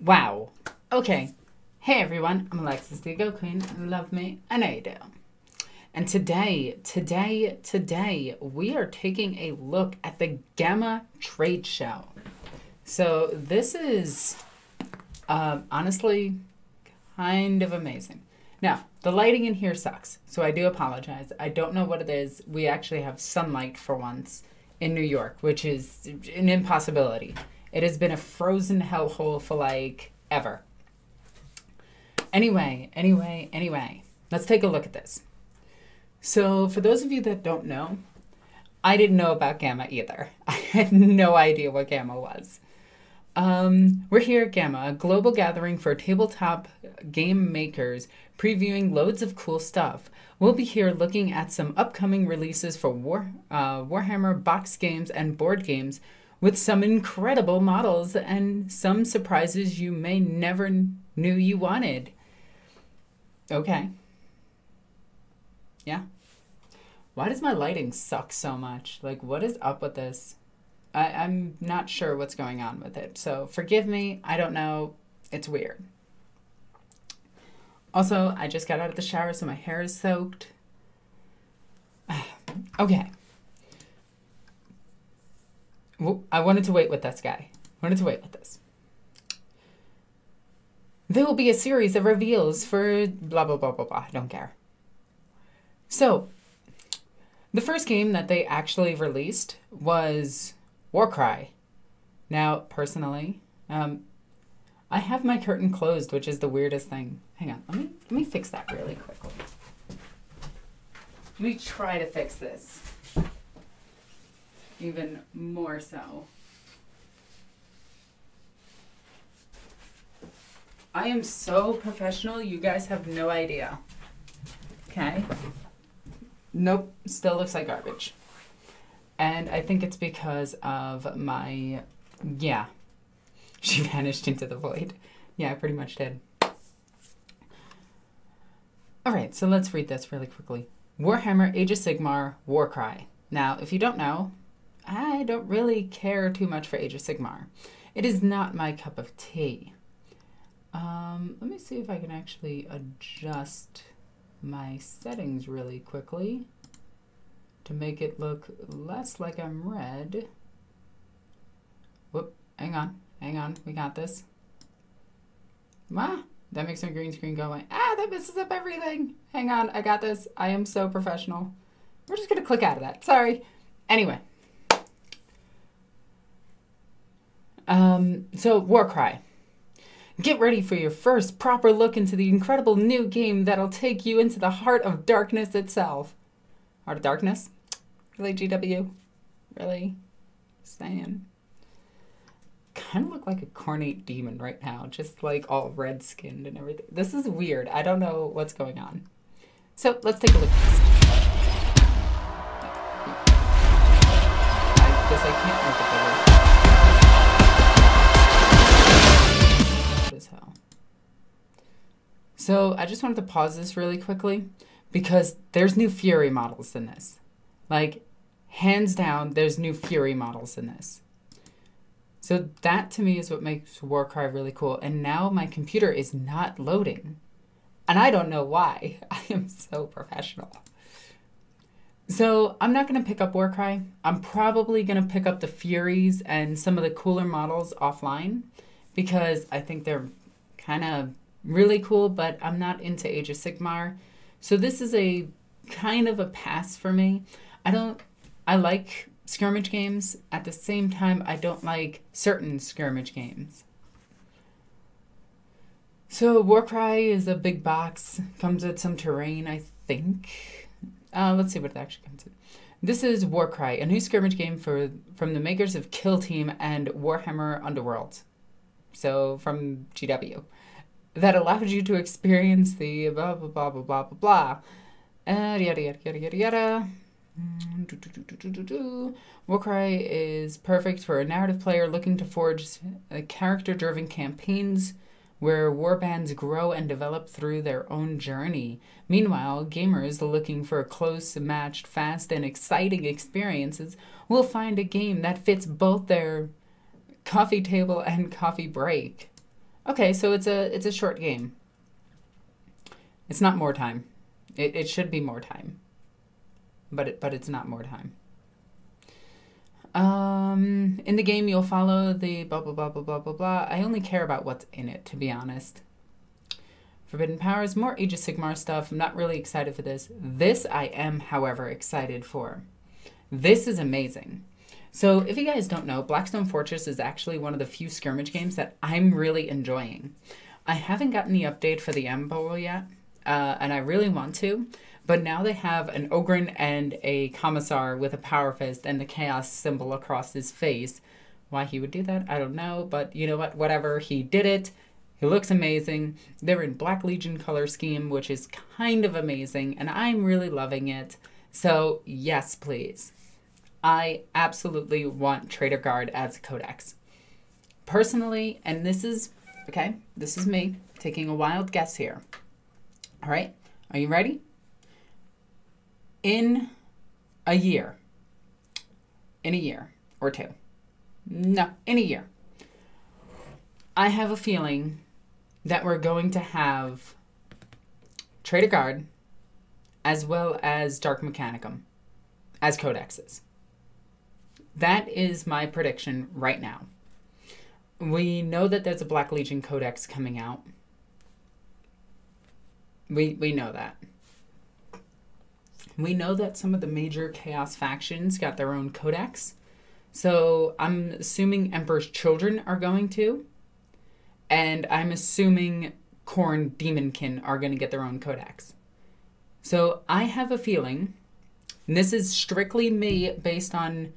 Wow. Okay. Hey everyone, I'm Alexis the Go Queen. Love me, I know you do. And today, we are taking a look at the Gama trade show. So this is honestly kind of amazing. Now, the lighting in here sucks, so I do apologize. I don't know what it is. We actually have sunlight for once in New York, which is an impossibility. It has been a frozen hellhole for like ever. Anyway, let's take a look at this. So for those of you that don't know, I didn't know about Gama either. I had no idea what Gama was. We're here at Gama, a global gathering for tabletop game makers, previewing loads of cool stuff. We'll be here looking at some upcoming releases for Warhammer box games and board games, with some incredible models and some surprises you may never knew you wanted. Okay. Yeah. Why does my lighting suck so much? Like, what is up with this? I'm not sure what's going on with it. So forgive me. I don't know. It's weird. Also, I just got out of the shower, so my hair is soaked. Okay. I wanted to wait with this guy. Wanted to wait with this. There will be a series of reveals for blah, blah, blah, blah, blah. I don't care. So, the first game that they actually released was Warcry. Now, personally, I have my curtain closed, which is the weirdest thing. Hang on, let me fix that really quickly. Let me try to fix this. Even more so. I am so professional, you guys have no idea. Okay. Nope, still looks like garbage. And I think it's because of my, yeah. She vanished into the void. Yeah, I pretty much did. All right, so let's read this really quickly. Warhammer Age of Sigmar Warcry. Now, if you don't know, I don't really care too much for Age of Sigmar. It is not my cup of tea. Let me see if I can actually adjust my settings really quickly to make it look less like I'm red. Whoop, hang on, we got this. Ah, that makes my green screen go away. Ah, that messes up everything. Hang on, I got this. I am so professional. We're just gonna click out of that, sorry. Anyway. So Warcry. Get ready for your first proper look into the incredible new game that'll take you into the heart of darkness itself. Heart of Darkness? Really, GW? Really? Saying. Kind of look like a cornate demon right now, just like all red-skinned and everything. This is weird. I don't know what's going on. So let's take a look at this. I guess I can't make it bigger. As hell. So I just wanted to pause this really quickly because there's new Fury models in this. Like, hands down, there's new Fury models in this. So that to me is what makes Warcry really cool. And now my computer is not loading. And I don't know why. I am so professional. So I'm not going to pick up Warcry. I'm probably going to pick up the Furies and some of the cooler models offline, because I think they're kind of really cool, but I'm not into Age of Sigmar. So this is a kind of a pass for me. I like skirmish games. At the same time, I don't like certain skirmish games. So Warcry is a big box, comes with some terrain, I think. Let's see what it actually comes with. This is Warcry, a new skirmish game from the makers of Kill Team and Warhammer Underworld. So from GW, that allows you to experience the blah blah blah blah blah blah blah, yada yada yada yada yada. Warcry is perfect for a narrative player looking to forge character-driven campaigns where warbands grow and develop through their own journey. Meanwhile, gamers looking for close, matched, fast, and exciting experiences will find a game that fits both their coffee table and coffee break. Okay, so it's a short game. It's not more time. It should be more time. But it's not more time. In the game, you'll follow the blah, blah, blah, blah, blah, blah, blah. I only care about what's in it, to be honest. Forbidden Powers, more Age of Sigmar stuff. I'm not really excited for this. This I am, however, excited for. This is amazing. So if you guys don't know, Blackstone Fortress is actually one of the few skirmish games that I'm really enjoying. I haven't gotten the update for the Emperor yet, and I really want to. But now they have an Ogryn and a Commissar with a Power Fist and the Chaos symbol across his face. Why he would do that, I don't know. But you know what? Whatever. He did it. He looks amazing. They're in Black Legion color scheme, which is kind of amazing. And I'm really loving it. So, yes, please. I absolutely want Traitor Guard as a codex. Personally, and this is, okay, this is me taking a wild guess here. All right. Are you ready? In a year or two. No, in a year. I have a feeling that we're going to have Traitor Guard as well as Dark Mechanicum as codexes. That is my prediction right now. We know that there's a Black Legion codex coming out. We know that. We know that some of the major Chaos factions got their own codex. So I'm assuming Emperor's Children are going to. And I'm assuming Khorne Demonkin are going to get their own codex. So I have a feeling, and this is strictly me based on,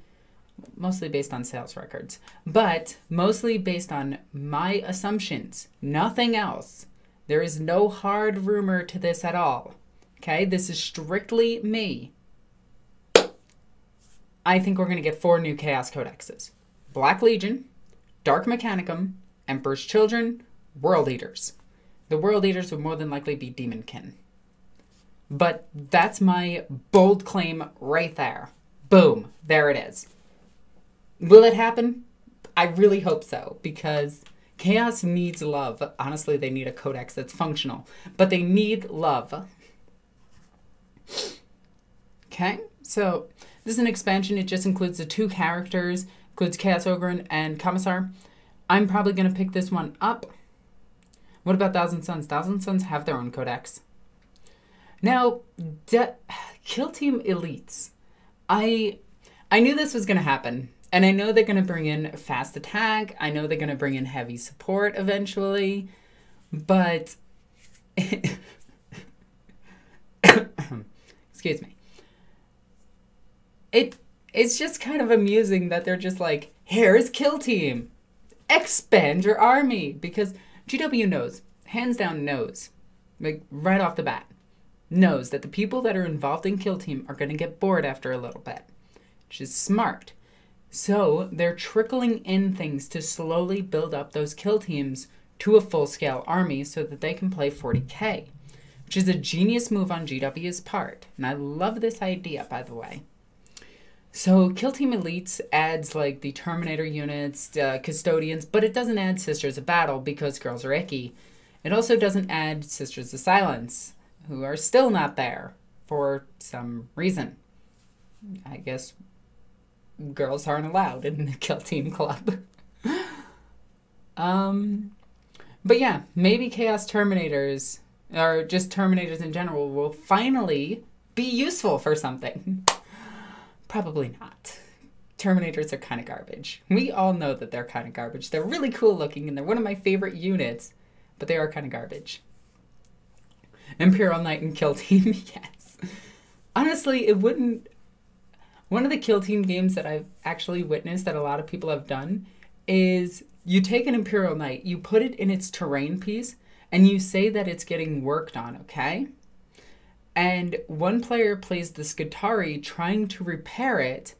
mostly based on sales records, but mostly based on my assumptions, nothing else. There is no hard rumor to this at all. Okay, this is strictly me. I think we're going to get 4 new Chaos Codexes. Black Legion, Dark Mechanicum, Emperor's Children, World Eaters. The World Eaters would more than likely be Demonkin. But that's my bold claim right there. Boom, there it is. Will it happen? I really hope so, because Chaos needs love. Honestly, they need a codex that's functional, but they need love. Okay, so this is an expansion. It just includes the 2 characters, includes Chaos Ogryn and Commissar. I'm probably going to pick this one up. What about Thousand Sons? Thousand Sons have their own codex. Now, Kill Team Elites. I knew this was going to happen. And I know they're going to bring in fast attack. I know they're going to bring in heavy support eventually. But... excuse me. It's just kind of amusing that they're just like, here's Kill Team. Expand your army. Because GW knows, hands down knows, like right off the bat, knows that the people that are involved in Kill Team are going to get bored after a little bit. Which is smart. So they're trickling in things to slowly build up those kill teams to a full-scale army so that they can play 40k. Which is a genius move on GW's part. And I love this idea, by the way. So Kill Team Elites adds like the Terminator units, Custodians, but it doesn't add Sisters of Battle because girls are icky. It also doesn't add Sisters of Silence, who are still not there for some reason. I guess girls aren't allowed in the Kill Team Club. But yeah, maybe Chaos Terminators, or just Terminators in general, will finally be useful for something. Probably not. Terminators are kind of garbage. We all know that they're kind of garbage. They're really cool looking, and they're one of my favorite units, but they are kind of garbage. Imperial Knight and Kill Team, yes. Honestly, it wouldn't... One of the Kill Team games that I've actually witnessed that a lot of people have done is you take an Imperial Knight, you put it in its terrain piece, and you say that it's getting worked on, okay? And one player plays the Skitarii trying to repair it,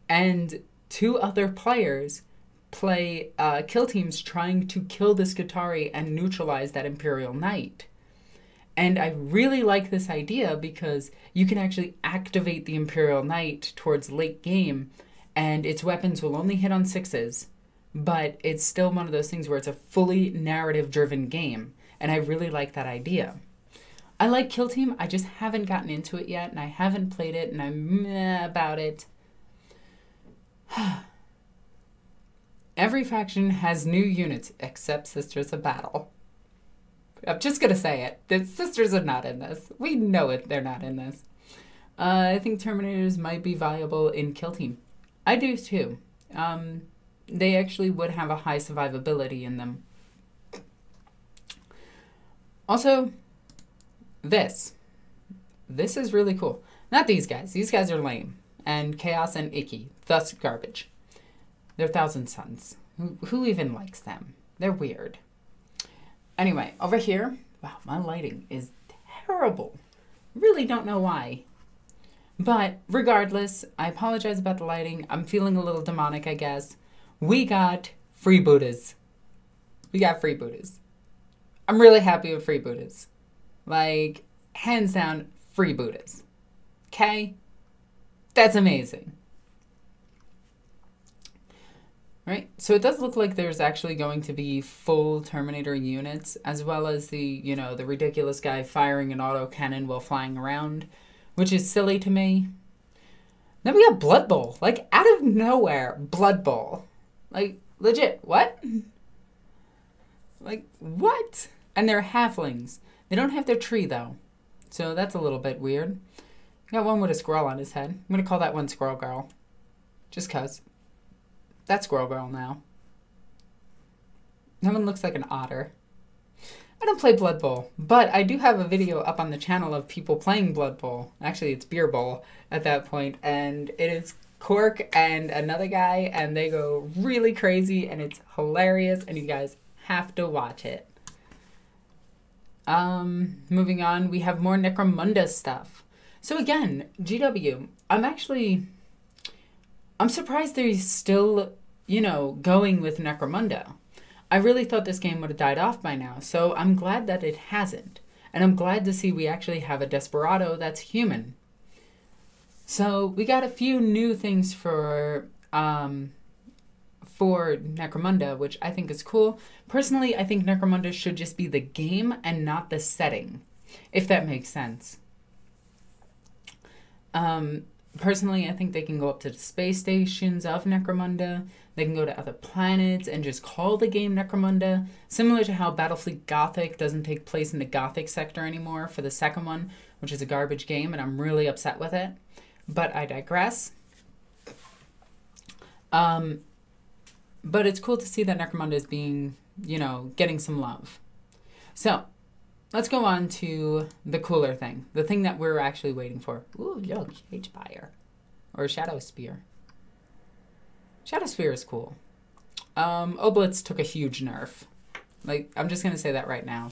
and 2 other players play kill teams trying to kill the Skitarii and neutralize that Imperial Knight. And I really like this idea because you can actually activate the Imperial Knight towards late game, and its weapons will only hit on 6s, but it's still one of those things where it's a fully narrative-driven game, and I really like that idea. I like Kill Team, I just haven't gotten into it yet, and I haven't played it, and I'm meh about it. Every faction has new units, except Sisters of Battle. I'm just going to say it. The Sisters are not in this. We know it. They're not in this. I think Terminators might be viable in Kill Team. I do too. They actually would have a high survivability in them. Also, this is really cool. Not these guys. These guys are lame. And chaos and icky. Thus garbage. They're Thousand Suns. Who even likes them? They're weird. Anyway, over here, wow, my lighting is terrible. Really don't know why. But regardless, I apologize about the lighting. I'm feeling a little demonic, I guess. We got freebooters. We got freebooters. I'm really happy with freebooters. Like, hands down, freebooters. Okay? That's amazing. Right, so it does look like there's actually going to be full Terminator units, as well as the, you know, the ridiculous guy firing an autocannon while flying around, which is silly to me. Then we got Blood Bowl, like out of nowhere, Blood Bowl. Like, legit, what? Like, what? And they're halflings. They don't have their tree, though, so that's a little bit weird. Got one with a squirrel on his head. I'm going to call that one Squirrel Girl, just 'cause. That's Squirrel Girl now. That one looks like an otter. I don't play Blood Bowl, but I do have a video up on the channel of people playing Blood Bowl. Actually, it's Beer Bowl at that point, and it is Cork and another guy, and they go really crazy, and it's hilarious, and you guys have to watch it. Moving on, we have more Necromunda stuff. So again, GW, I'm surprised they're still, you know, going with Necromunda. I really thought this game would have died off by now, so I'm glad that it hasn't. And I'm glad to see we actually have a Desperado that's human. So we got a few new things for Necromunda, which I think is cool. Personally, I think Necromunda should just be the game and not the setting, if that makes sense. Personally, I think they can go up to the space stations of Necromunda. They can go to other planets and just call the game Necromunda. Similar to how Battlefleet Gothic doesn't take place in the Gothic sector anymore for the second one, which is a garbage game, and I'm really upset with it. But I digress. But it's cool to see that Necromunda is being, you know, getting some love. So, let's go on to the cooler thing. The thing that we're actually waiting for. Ooh, yo, H-Fire. Or Shadow Spear. Shadow Spear is cool. Oblitz took a huge nerf. Like, I'm just going to say that right now.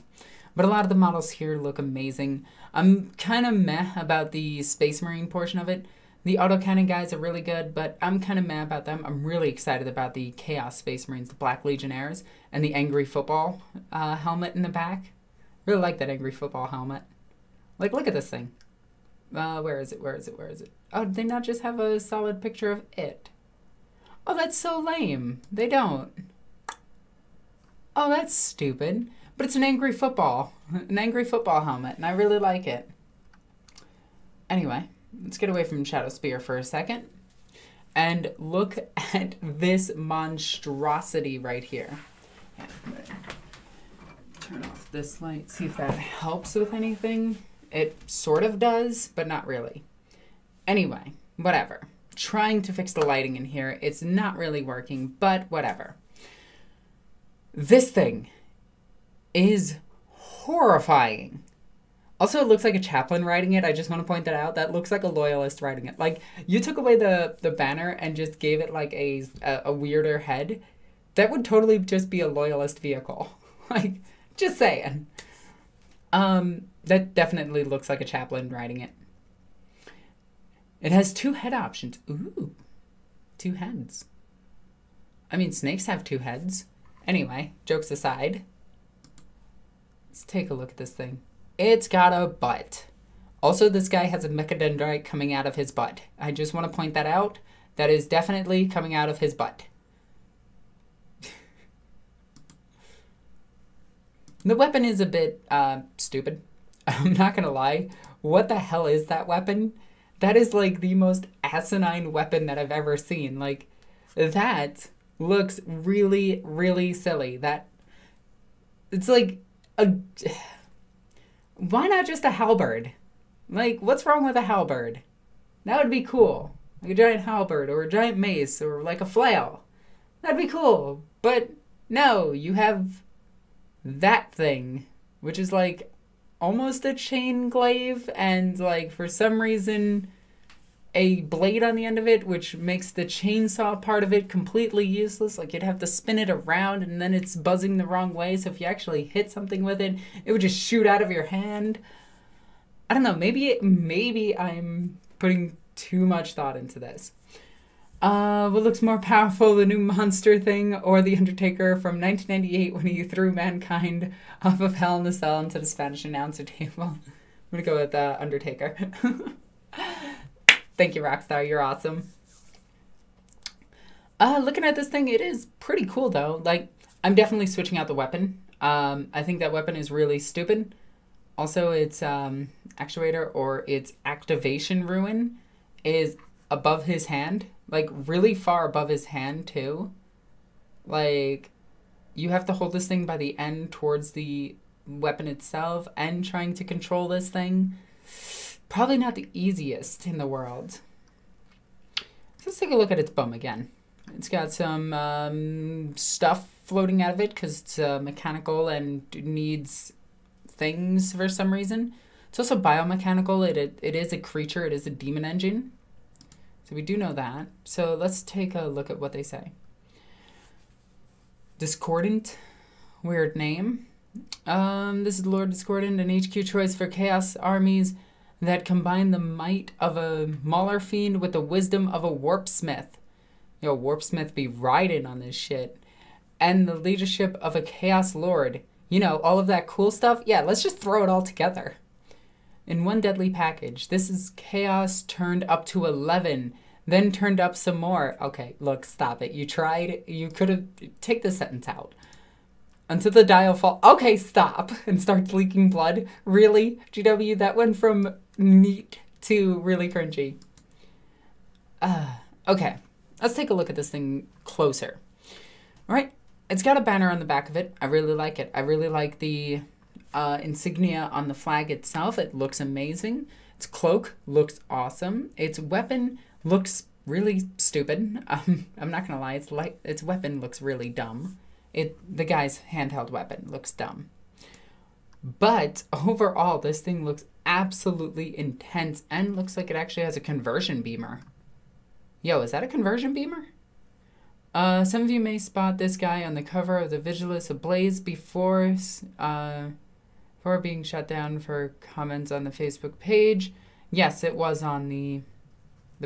But a lot of the models here look amazing. I'm kind of meh about the Space Marine portion of it. The autocannon guys are really good, but I'm kind of meh about them. I'm really excited about the Chaos Space Marines, the Black Legionnaires, and the Angry Football helmet in the back. Really like that Angry Football helmet. Like, look at this thing. Where is it? Where is it? Where is it? Oh, did they not just have a solid picture of it? Oh, that's so lame. They don't. Oh, that's stupid. But it's an Angry Football. An Angry Football helmet, and I really like it. Anyway, let's get away from Shadow Spear for a second. And look at this monstrosity right here. Yeah, turn off this light, see if that helps with anything. It sort of does, but not really. Anyway, whatever. Trying to fix the lighting in here. It's not really working, but whatever. This thing is horrifying. Also, it looks like a chaplain riding it. I just want to point that out. That looks like a loyalist riding it. Like, you took away the banner and just gave it like a weirder head. That would totally just be a loyalist vehicle. Like, just saying. That definitely looks like a chaplain riding it. It has 2 head options. Ooh, 2 heads. I mean, snakes have 2 heads. Anyway, jokes aside. Let's take a look at this thing. It's got a butt. Also, this guy has a mechadendrite coming out of his butt. I just want to point that out. That is definitely coming out of his butt. The weapon is a bit stupid. I'm not gonna lie. What the hell is that weapon? That is like the most asinine weapon that I've ever seen. Like, that looks really, really silly. That, it's like a, why not just a halberd? Like, what's wrong with a halberd? That would be cool. Like a giant halberd or a giant mace or like a flail. That'd be cool. But no, you have that thing, which is like almost a chain glaive and like for some reason a blade on the end of it, which makes the chainsaw part of it completely useless. Like, you'd have to spin it around and then it's buzzing the wrong way. So if you actually hit something with it, it would just shoot out of your hand. I don't know. Maybe I'm putting too much thought into this. What looks more powerful, the new monster thing or the Undertaker from 1998 when he threw mankind off of Hell in a Cell into the Spanish announcer table? I'm gonna go with Undertaker. Thank you, Rockstar. You're awesome. Looking at this thing, it is pretty cool though. Like, I'm definitely switching out the weapon. I think that weapon is really stupid. Also, its actuator or its activation ruin is above his hand. Like, really far above his hand, too. Like, you have to hold this thing by the end towards the weapon itself and trying to control this thing. Probably not the easiest in the world. So let's take a look at its bum again. It's got some stuff floating out of it because it's mechanical and needs things for some reason. It's also biomechanical. It is a creature. It is a demon engine. So we do know that. So let's take a look at what they say. Discordant. Weird name. This is Lord Discordant, an HQ choice for chaos armies that combine the might of a Mauler Fiend with the wisdom of a Warpsmith. Yo, Warpsmith be riding on this shit. And the leadership of a Chaos Lord. You know, all of that cool stuff. Yeah, let's just throw it all together. In one deadly package. This is chaos turned up to 11, then turned up some more. Okay, look, stop it. You tried. You could have... Take this sentence out. Until the dial fall... Okay, stop. And starts leaking blood. Really? GW, that went from neat to really cringy. Okay, let's take a look at this thing closer. All right, it's got a banner on the back of it. I really like it. I really like the... insignia on the flag itself. It looks amazing. Its cloak looks awesome. Its weapon looks really stupid. I'm not gonna lie. Its weapon looks really dumb. The guy's handheld weapon looks dumb. But overall, this thing looks absolutely intense and looks like it actually has a conversion beamer. Yo, is that a conversion beamer? Some of you may spot this guy on the cover of the Vigilus Ablaze before being shut down for comments on the Facebook page. Yes, it was on the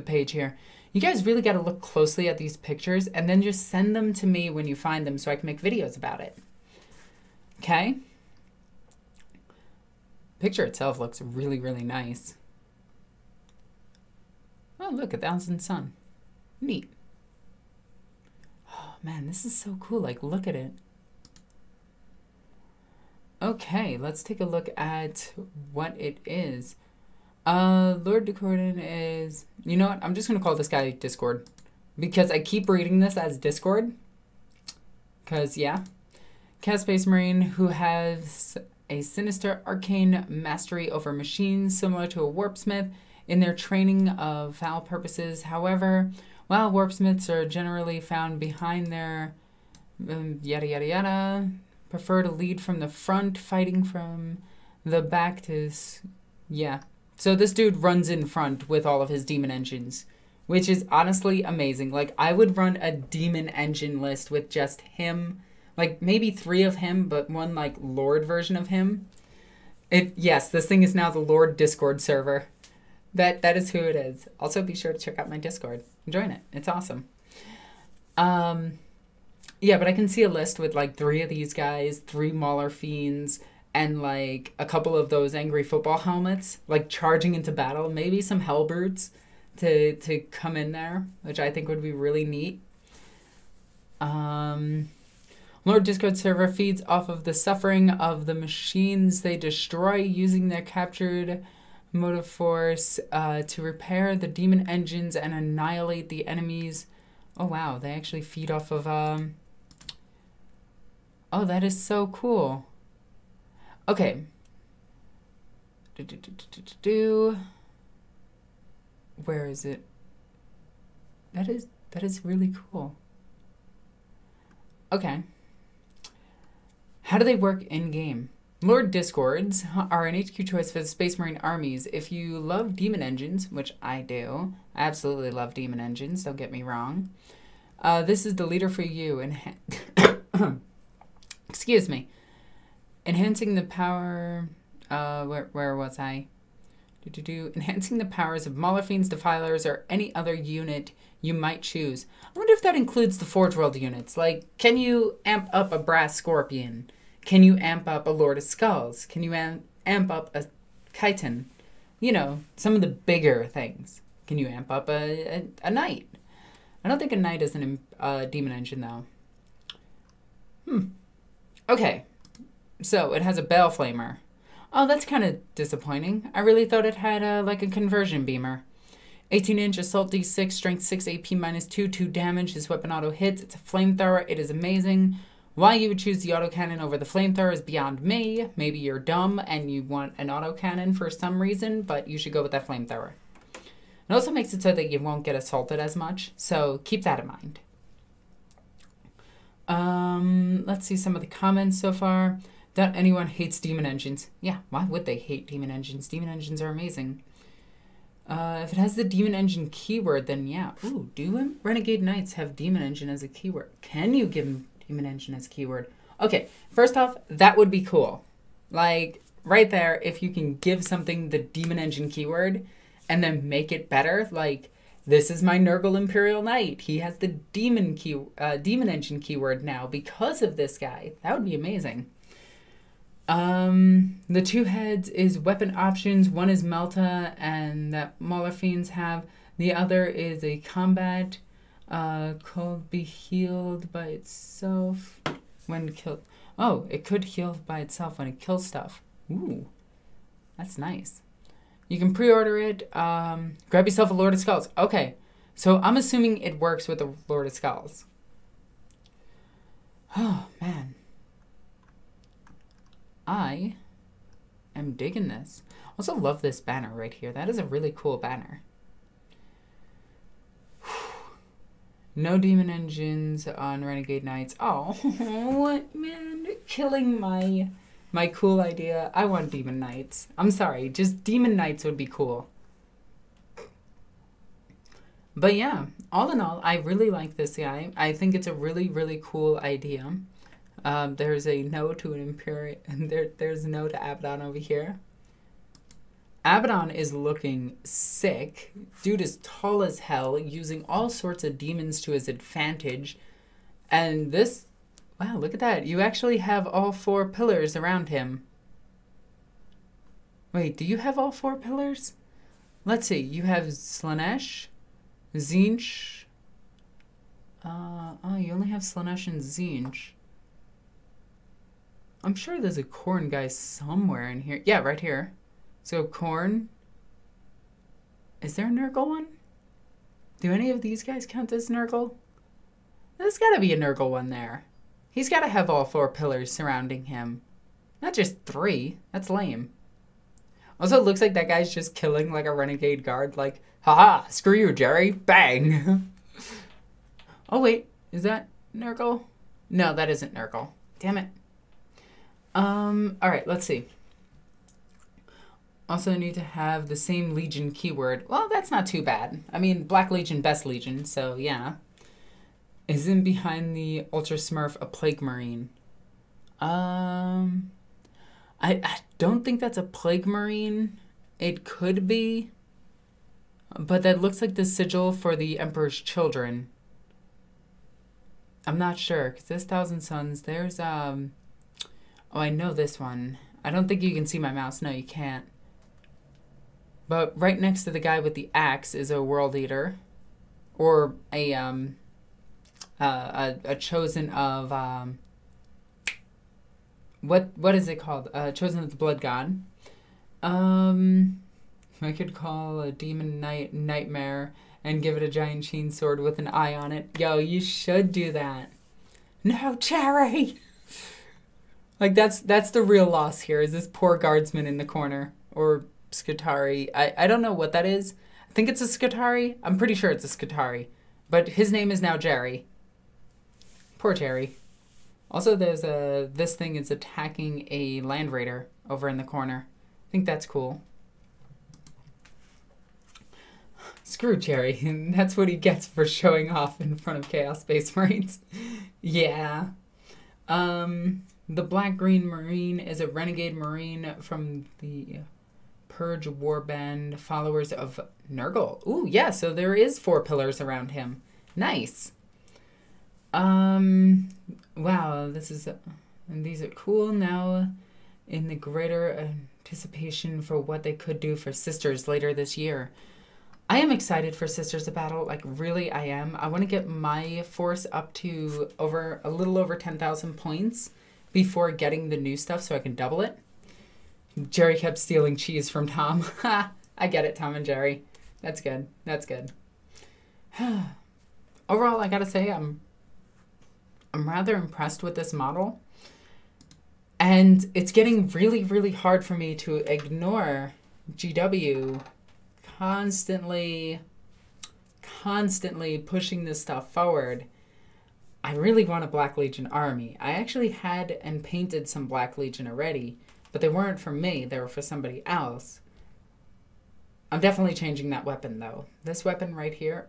page here. You guys really got to look closely at these pictures and then just send them to me when you find them so I can make videos about it. Okay? Picture itself looks really, really nice. Oh, look, 1,000 sun. Neat. Oh, man, this is so cool. Like, look at it. Okay, let's take a look at what it is. Lord Discordant is... You know what? I'm just going to call this guy Discord. Because I keep reading this as Discord. Because, yeah. Chaos Space Marine who has a sinister arcane mastery over machines similar to a Warpsmith in their training of foul purposes. However, while Warpsmiths are generally found behind their... yada yada yada... prefer to lead from the front, fighting from the back to... Yeah. So this dude runs in front with all of his demon engines, which is honestly amazing. Like, I would run a demon engine list with just him. Like, maybe 3 of him, but one, like, Lord version of him. Yes, this thing is now the Lord Discord server. That is who it is. Also, be sure to check out my Discord. Join it. It's awesome. Yeah, but I can see a list with, like, 3 of these guys, 3 Mauler Fiends, and, like, a couple of those angry football helmets, like, charging into battle. Maybe some Hellbrutes to come in there, which I think would be really neat. Well, Lord Discord server feeds off of the suffering of the machines they destroy, using their captured motive force to repair the demon engines and annihilate the enemies. Oh wow, they actually feed off of oh, that is so cool. Okay. Where is it? That is really cool. Okay. How do they work in game? Lord Discords are an HQ choice for the Space Marine armies. If you love demon engines, which I do, I absolutely love demon engines, don't get me wrong. This is the leader for you. Excuse me. Enhancing the power... where was I? Enhancing the powers of Maulers, Defilers, or any other unit you might choose. I wonder if that includes the Forge World units. Like, can you amp up a Brass Scorpion? Can you amp up a Lord of Skulls? Can you amp up a Chiton? You know, some of the bigger things. Can you amp up a Knight? I don't think a Knight is a demon engine, though. Okay. So, it has a Bale Flamer. Oh, that's kind of disappointing. I really thought it had like a conversion beamer. 18-inch assault D6, strength 6, AP -2, 2 damage. His weapon auto hits. It's a flamethrower. It is amazing. Why you would choose the autocannon over the flamethrower is beyond me. Maybe you're dumb and you want an autocannon for some reason, but you should go with that flamethrower. It also makes it so that you won't get assaulted as much, so keep that in mind. Let's see some of the comments so far. That anyone hates demon engines. Yeah, why would they hate demon engines? Demon engines are amazing. If it has the demon engine keyword, then yeah. Ooh, do Renegade Knights have demon engine as a keyword? Can you give them demon engine as a keyword? Okay, first off, that would be cool. Like, right there, if you can give something the demon engine keyword and then make it better, like, this is my Nurgle Imperial Knight. He has the demon engine keyword now because of this guy. That would be amazing. The 2 heads is weapon options. One is Melta, and that Maulers have. The other is a combat. Could be healed by itself when killed. Oh, it could heal by itself when it kills stuff. Ooh, that's nice. You can pre-order it. Grab yourself a Lord of Skulls. Okay, so I'm assuming it works with the Lord of Skulls. Oh, man. I am digging this. Also love this banner right here. That is a really cool banner. No demon engines on Renegade Knights. Oh, what, man? Killing my cool idea. I want demon knights. I'm sorry. Just demon knights would be cool. But yeah, all in all, I really like this guy. I think it's a really, really cool idea. There's a no to an Imperial, and there's a no to Abaddon over here. Abaddon is looking sick. Dude is tall as hell, using all sorts of demons to his advantage. And this, wow, look at that. You actually have all 4 pillars around him. Wait, do you have all 4 pillars? Let's see. You have Slaanesh, Tzeentch. Oh, you only have Slaanesh and Tzeentch. I'm sure there's a Khorne guy somewhere in here. Yeah, right here. So Khorne. Is there a Nurgle one? Do any of these guys count as Nurgle? There's got to be a Nurgle one there. He's got to have all 4 pillars surrounding him. Not just 3. That's lame. Also, it looks like that guy's just killing like a renegade guard. Like, haha, screw you, Jerry. Bang. Oh, wait. Is that Nurgle? No, that isn't Nurgle. Damn it. Alright, let's see. Also need to have the same Legion keyword. Well, that's not too bad. I mean, Black Legion, Best Legion, so yeah. Isn't behind the Ultra Smurf a Plague Marine? I don't think that's a Plague Marine. It could be. But that looks like the sigil for the Emperor's Children. I'm not sure, because there's Thousand Suns. There's, oh, I know this one. I don't think you can see my mouse. No, you can't. But right next to the guy with the axe is a World Eater. Or a chosen of what is it called? Chosen of the Blood God. I could call a demon knight Nightmare and give it a giant chain sword with an eye on it. Yo, you should do that. No, Cherry! Like, that's the real loss here, is this poor guardsman in the corner. Or Skitari. I don't know what that is. I think it's a Skitari. I'm pretty sure it's a Skitari. But his name is now Jerry. Poor Jerry. Also, there's this thing is attacking a Land Raider over in the corner. I think that's cool. Screw Jerry. That's what he gets for showing off in front of Chaos Space Marines. Yeah. The Black-Green Marine is a renegade Marine from the Purge Warband, followers of Nurgle. Ooh, yeah, so there is 4 pillars around him. Nice. Wow, this is... and these are cool now in the greater anticipation for what they could do for Sisters later this year. I am excited for Sisters of Battle, like really I am. I want to get my force up to a little over 10,000 points before getting the new stuff so I can double it. Jerry kept stealing cheese from Tom. Ha! I get it, Tom and Jerry. That's good. That's good. Overall, I gotta say, I'm rather impressed with this model. And it's getting really, really hard for me to ignore GW constantly pushing this stuff forward. I really want a Black Legion army. I actually had and painted some Black Legion already, but they weren't for me. They were for somebody else. I'm definitely changing that weapon, though. This weapon right here,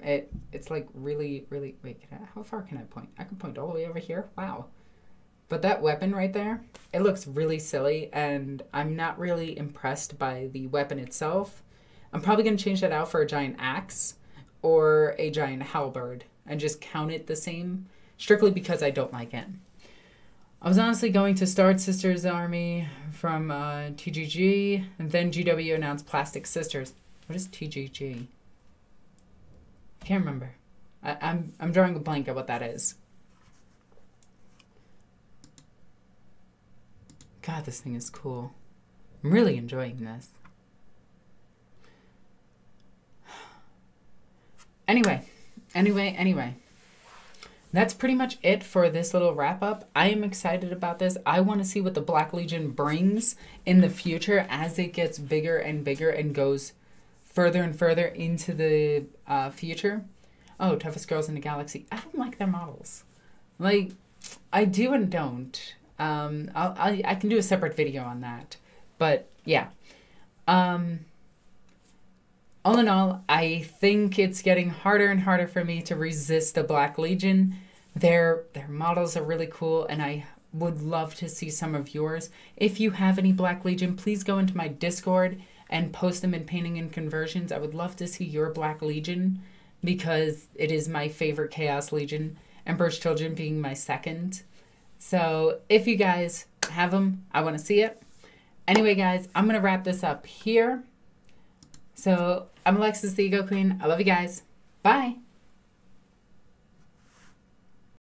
it's like really, really... Wait, how far can I point? I can point all the way over here? Wow. But that weapon right there, it looks really silly, and I'm not really impressed by the weapon itself. I'm probably going to change that out for a giant axe or a giant halberd and just count it the same, strictly because I don't like it. I was honestly going to start Sisters Army from TGG, and then GW announced Plastic Sisters. What is TGG? I can't remember. I'm drawing a blank at what that is. God, this thing is cool. I'm really enjoying this. Anyway. That's pretty much it for this little wrap-up. I am excited about this. I want to see what the Black Legion brings in the future as it gets bigger and bigger and goes further and further into the future. Oh, toughest girls in the galaxy. I don't like their models. Like, I do and don't. I can do a separate video on that. But, yeah. All in all, I think it's getting harder and harder for me to resist the Black Legion. Their models are really cool, and I would love to see some of yours. If you have any Black Legion, please go into my Discord and post them in Painting and Conversions. I would love to see your Black Legion because it is my favorite Chaos Legion, Emperor's Children being my second. So if you guys have them, I want to see it. Anyway, guys, I'm going to wrap this up here. So I'm Alexis, the Ego Queen. I love you guys. Bye.